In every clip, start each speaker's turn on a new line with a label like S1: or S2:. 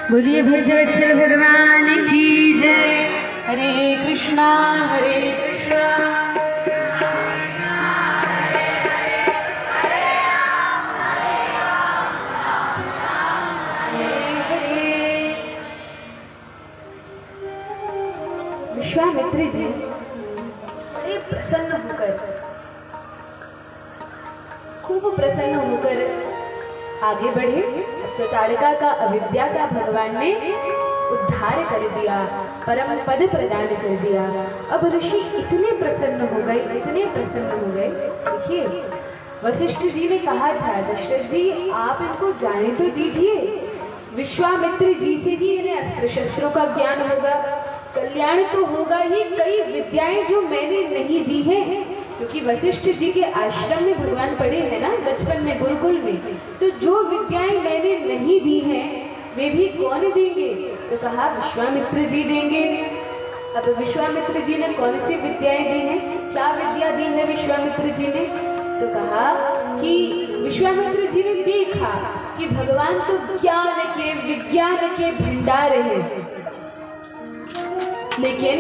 S1: बोलिए भद्रवत्सल भगवान की जय। हरे कृष्णा हरे कृष्णा विश्वामित्र जी बड़े प्रसन्न होकर, खूब प्रसन्न होकर आगे बढ़े। तो ताड़का का अविद्या का भगवान ने उद्धार कर दिया, परम पद प्रदान कर दिया। अब ऋषि इतने प्रसन्न हो गए, इतने प्रसन्न हो गए। देखिए वशिष्ठ जी ने कहा था, दशरथ जी आप इनको जाने तो दीजिए, विश्वामित्र जी से ही इन्हें अस्त्र शस्त्रों का ज्ञान होगा, कल्याण तो होगा ही। कई विद्याएं जो मैंने नहीं दी हैं, क्योंकि वशिष्ठ जी के आश्रम में भगवान पढ़े हैं ना बचपन में गुरुकुल में, तो जो विद्याएं मैंने नहीं दी हैं वे भी कौन देंगे? तो कहा विश्वामित्र जी देंगे। अब विश्वामित्र जी ने कौन सी विद्याएं दी हैं? क्या विद्या दी है विश्वामित्र जी ने? तो कहा कि विश्वामित्र जी ने देखा कि भगवान तो ज्ञान के विज्ञान के भंडार हैं, लेकिन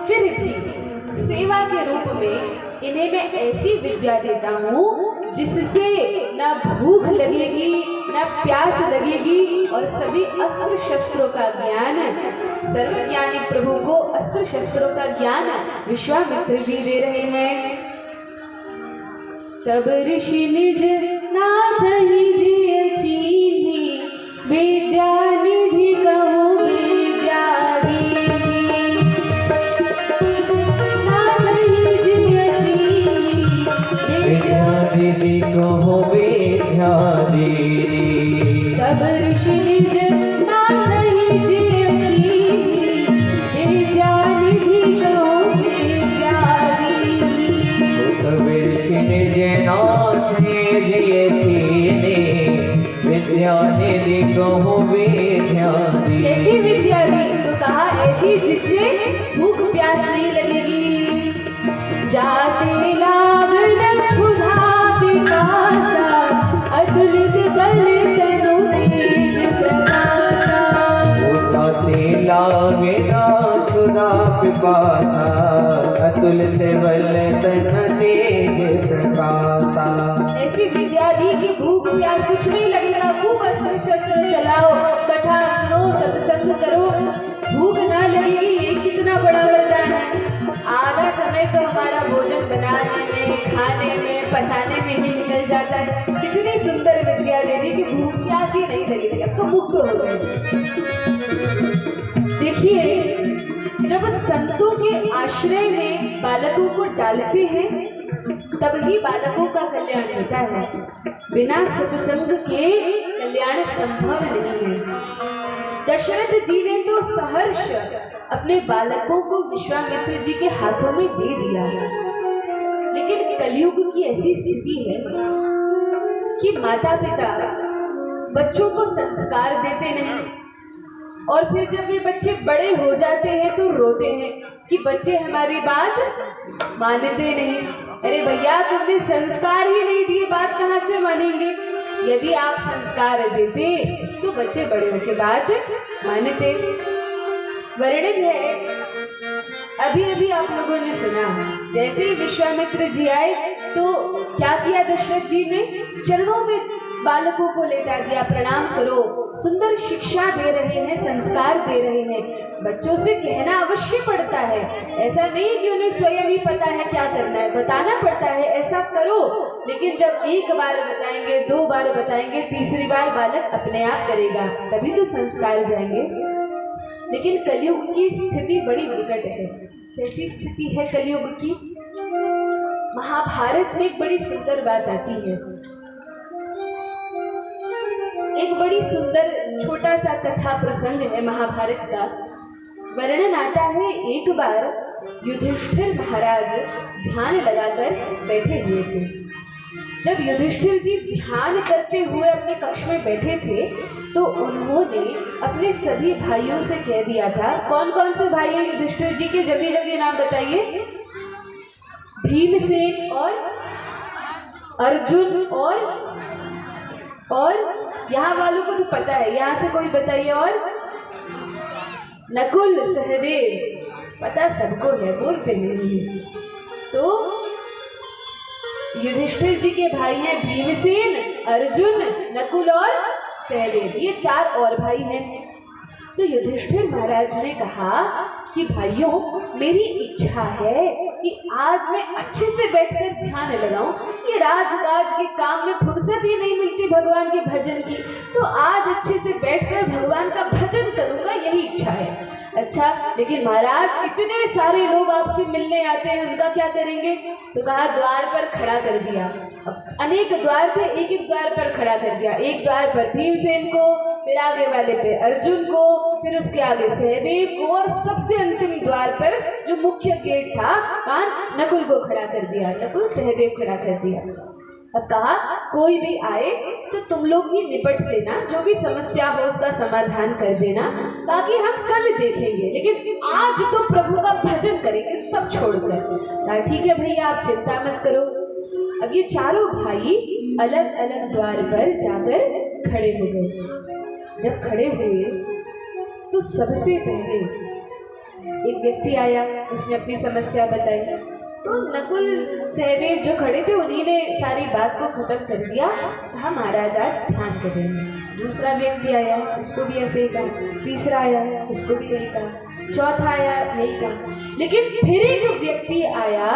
S1: फिर भी सेवा के रूप में इन्हें मैं ऐसी विद्या देता हूँ जिससे न भूख लगेगी न प्यास लगेगी, और सभी अस्त्र शस्त्रों का ज्ञान, सर्वज्ञानी प्रभु को अस्त्र शस्त्रों का ज्ञान विश्वामित्र जी दे रहे हैं। तब ऋषि निज नाथ ही जिय चीन्ही, विद्या निधि कहो
S2: कहो विद्या दीदी।
S1: सब ऋषि निज नाथ ही जिय चीन्ही, विद्या निधि कहो विद्या दीदी।
S2: सब ऋषि निज नाथ ही जिय चीन्ही, विद्या निधि कहो विद्या दीदी।
S1: कैसी विद्या दी? तो कहा ऐसी जिससे भूख प्यास नहीं लगेगी। जाते लाभ न क्षुधा पिपासा, अतुलित बल तनु तेज प्रकाशा।
S2: जाते लाभ न क्षुधा पिपासा, अतुलित बल तनु तेज प्रकाशा।
S1: ऐसी विद्या दी कि भूख प्यास कुछ नहीं लगेगा। खूब अस्त्र शस्त्र चलाओ, कथा सुनो, सत्संग करो, भूख ना लगेगी। ये कितना बड़ा वरदान है। आधा समय तो हमारा भोजन बनाने में, खाने में, पचाने में ही निकल जाता है। कितनी सुंदर विद्या दे दी कि भूख प्यास ही नहीं लगेगी, अब तो मुक्त हो गए। देखिए जब संतों के आश्रय में बालकों को डालते हैं तब ही बालकों का कल्याण होता है। बिना सत्संग के कल्याण संभव नहीं है। दशरथ जी ने तो सहर्ष अपने बालकों को विश्वामित्र जी के हाथों में दे दिया, लेकिन कलयुग की ऐसी स्थिति है कि माता पिता बच्चों को संस्कार देते नहीं, और फिर जब ये बच्चे बड़े हो जाते हैं तो रोते हैं कि बच्चे हमारी बात मानते नहीं। अरे भैया तुमने संस्कार ही नहीं दिए, बात कहाँ से मानेंगे? यदि आप संस्कार देते तो बच्चे बड़े होकर बात मानते। वर्णित है, अभी अभी आप लोगों ने सुना, जैसे ही विश्वामित्र जी आए तो क्या किया दशरथ जी ने? चरणों में बालकों को लेटा दिया, प्रणाम करो। सुंदर शिक्षा दे रहे हैं, संस्कार दे रहे हैं। बच्चों से कहना अवश्य पड़ता है, ऐसा नहीं कि उन्हें स्वयं ही पता है क्या करना है, बताना पड़ता है ऐसा करो। लेकिन जब एक बार बताएंगे, दो बार बताएंगे, तीसरी बार बालक अपने आप करेगा, तभी तो संस्कार जाएंगे। लेकिन कलयुग की स्थिति बड़ी विकट है। कैसी स्थिति है कलयुग की? महाभारत में एक बड़ी सुंदर बात आती है। एक बड़ी सुंदर छोटा सा कथा प्रसंग है महाभारत का। वर्णन आता है, एक बार युधिष्ठिर महाराज ध्यान लगाकर बैठे हुए थे। जब युधिष्ठिर जी ध्यान करते हुए अपने कक्ष में बैठे थे तो उन्होंने अपने सभी भाइयों से कह दिया था। कौन कौन से भाई हैं युधिष्ठिर जी के? जल्दी जल्दी नाम बताइए। भीमसेन और अर्जुन और यहाँ वालों को तो पता है, यहाँ से कोई बताइए। और नकुल सहदेव, पता सबको है, बोलते नहीं। तो युधिष्ठिर जी के भाई हैं भीमसेन, अर्जुन, नकुल और सहदेव, ये 4 और भाई हैं। तो युधिष्ठिर महाराज ने कहा कि भाइयों, मेरी इच्छा है कि आज मैं अच्छे से बैठकर ध्यान लगाऊं। ये राजकाज के काम में फुर्सत ही नहीं मिलती भगवान के भजन की, तो आज अच्छे से बैठकर भगवान का भजन करूंगा, यही इच्छा है। अच्छा, लेकिन महाराज इतने सारे लोग आपसे मिलने आते हैं, उनका क्या करेंगे? तो कहा द्वार पर खड़ा कर दिया। अब अनेक द्वार थे, एक एक द्वार पर खड़ा कर दिया। एक द्वार पर भीमसेन को, फिर आगे वाले पे अर्जुन को, फिर उसके आगे सहदेव को, और सबसे अंतिम द्वार पर जो मुख्य गेट था वहां नकुल को खड़ा कर दिया, नकुल सहदेव खड़ा कर दिया। अब कहा कोई भी आए तो तुम लोग ही निपट लेना, जो भी समस्या हो उसका समाधान कर देना, ताकि हम कल देखेंगे, लेकिन आज तो प्रभु का भजन करेंगे सब छोड़कर। ठीक है भैया, आप चिंता मत करो। अब ये चारों भाई अलग अलग द्वार पर जाकर खड़े हो गए। जब खड़े हुए तो सबसे पहले एक व्यक्ति आया, उसने अपनी समस्या बताई। तो नकुल सहदेव जो खड़े थे उन्हीं ने सारी बात को खत्म कर दिया, कहा महाराज आज ध्यान करेंगे। दूसरा व्यक्ति आया, उसको भी ऐसे ही कहा। तीसरा आया, उसको भी यही कहा। चौथा आया, यही कहा। लेकिन फिर एक व्यक्ति आया,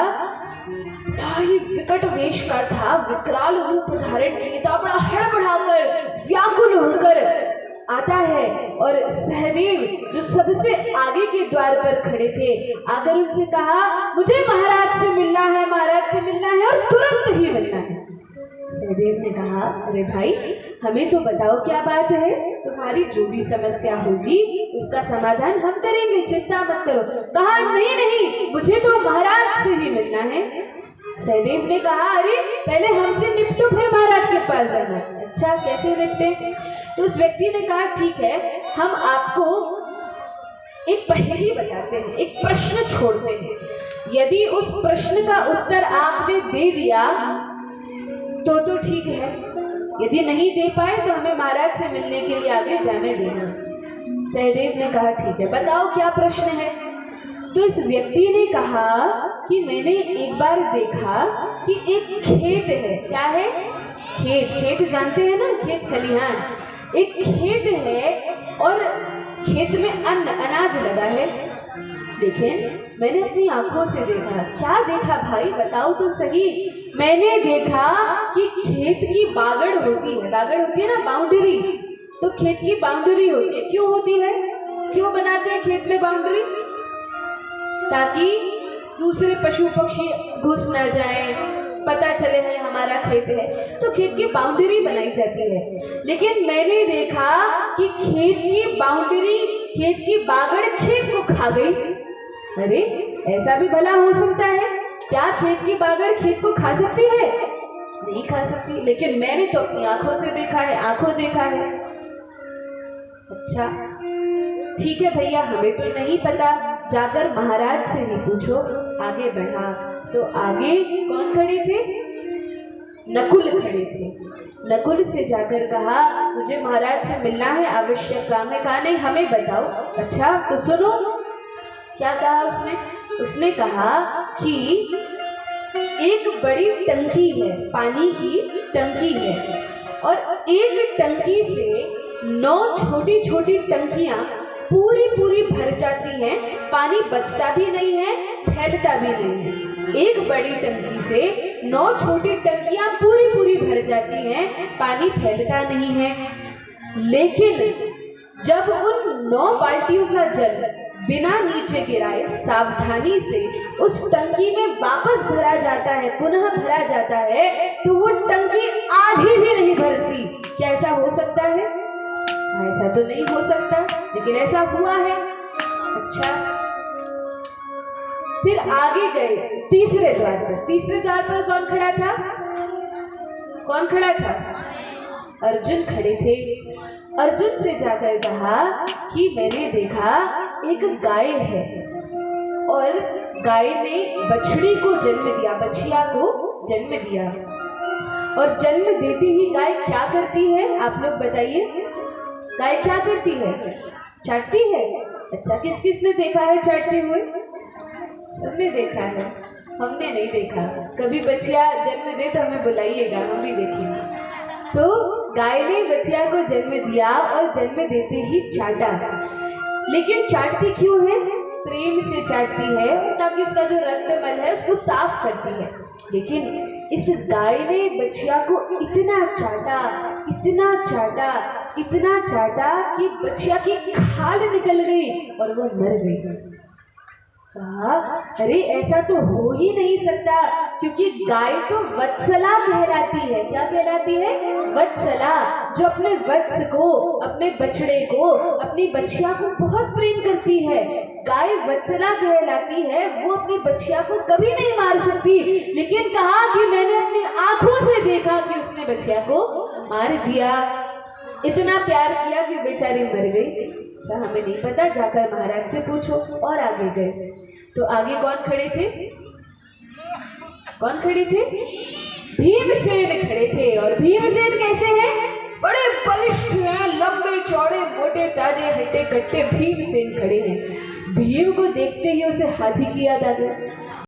S1: भाई विकट वेश का था, विकराल रूप धारण किया था, बड़ा हड़बड़ाकर व्याकुल होकर आता है। और सहदेव जो सबसे आगे के द्वार पर खड़े थे, आकर उनसे कहा मुझे महाराज से मिलना है, महाराज से मिलना है और तुरंत ही मिलना है। सहदेव ने कहा अरे भाई, हमें तो बताओ क्या बात है, तुम्हारी जो भी समस्या होगी उसका समाधान हम करेंगे, चिंता मत करो। कहा नहीं नहीं, मुझे तो महाराज से ही मिलना है। सहदेव ने कहा अरे पहले हमसे निपटो, फिर महाराज के पास जाना। अच्छा, कैसे निपटे? तो उस व्यक्ति ने कहा ठीक है, हम आपको एक पहेली बताते हैं, एक प्रश्न छोड़ते हैं। यदि उस प्रश्न का उत्तर आपने दे दिया तो ठीक है, यदि नहीं दे पाए तो हमें महाराज से मिलने के लिए आगे जाने देना। सहदेव ने कहा ठीक है, बताओ क्या प्रश्न है। तो इस व्यक्ति ने कहा कि मैंने एक बार देखा कि एक खेत है। क्या है? खेत। खेत जानते हैं ना, खेत खलिहान। एक खेत है और खेत में अनाज लगा है। देखें, मैंने अपनी आंखों से देखा। क्या देखा भाई, बताओ तो सही। मैंने देखा कि खेत की बागड़ होती है। बागड़ होती है ना, बाउंड्री। तो खेत की बाउंड्री होती है। क्यों होती है? क्यों बनाते हैं खेत में बाउंड्री? ताकि दूसरे पशु पक्षी घुस न जाए, पता चले है हमारा खेत है, तो खेत की बाउंड्री बनाई जाती है। लेकिन मैंने देखा कि खेत की बाउंड्री, खेत की बागड़ खेत को खा गई। अरे ऐसा भी भला हो सकता है क्या? खेत की बागड़ खेत को खा सकती है? नहीं खा सकती, लेकिन मैंने तो अपनी आंखों से देखा है, आंखों देखा है। अच्छा ठीक है भैया, हमें तो नहीं पता, जाकर महाराज से ही पूछो। आगे बढ़ा तो आगे कौन खड़े थे? नकुल खड़े थे। नकुल से जाकर कहा मुझे महाराज से मिलना है, आवश्यक काम है। कहा नहीं, हमें बताओ। अच्छा तो सुनो, क्या कहा उसने? उसने कहा कि एक बड़ी टंकी है, पानी की टंकी है, और एक टंकी से 9 छोटी छोटी टंकियां पूरी भर जाती हैं। पानी बचता भी नहीं है, फैलता भी नहीं है। एक बड़ी टंकी से 9 छोटी टंकियां पूरी भर जाती हैं, पानी फैलता नहीं है। लेकिन जब उन 9 बाल्टियों का जल बिना नीचे गिराए सावधानी से उस टंकी में वापस भरा जाता है, पुनः भरा जाता है, तो वो टंकी आधी भी नहीं भरती। क्या ऐसा हो सकता है? ऐसा तो नहीं हो सकता, लेकिन ऐसा हुआ है। अच्छा, फिर आगे गए तीसरे द्वार पर। तीसरे द्वार पर कौन खड़ा था? कौन खड़ा था? अर्जुन खड़े थे। अर्जुन से जाकर कहा कि मैंने देखा एक गाय है और गाय ने बछड़ी को जन्म दिया, बछिया को जन्म दिया। और जन्म देते ही गाय क्या करती है, आप लोग बताइए। गाय क्या करती है? चाटती है। अच्छा, किस किस ने देखा है चाटते हुए? सबने देखा है, हमने नहीं देखा। कभी बच्चिया जन्म दे तो हमें बुलाइएगा, हम भी देखेंगे। तो गाय ने बच्चिया को जन्म दिया और जन्म देते ही चाटा। लेकिन चाटती क्यों है? प्रेम से चाटती है ताकि उसका जो रक्तमल है उसको साफ करती है। लेकिन इस गाय ने बच्चिया को इतना चाटा, इतना चाटा, इतना चाटा कि बच्चिया की खाल निकल गई और वो मर गई। कहा, अरे ऐसा तो हो ही नहीं सकता, क्योंकि गाय तो वत्सला कहलाती है। क्या कहलाती है? वत्सला, जो अपने वत्स को, अपने बछड़े को, अपनी बच्चिया को बहुत प्रेम करती है। गाय वत्सला कहलाती है, वो अपनी बच्चिया को कभी नहीं मार सकती। लेकिन कहा कि मैंने अपनी आंखों से देखा कि उसने बच्चिया को मार दिया। इतना प्यार किया कि बेचारी मर गई। अच्छा, हमें नहीं पता, जाकर महाराज से पूछो। और आगे गए तो आगे कौन खड़े थे? कौन खड़े थे? भीमसेन खड़े थे। और भीमसेन कैसे हैं? बड़े बलिष्ठ हैं, लंबे चौड़े मोटे ताजे हट्टे कट्टे भीमसेन खड़े हैं। भीम को देखते ही उसे हाथी की याद आ गई।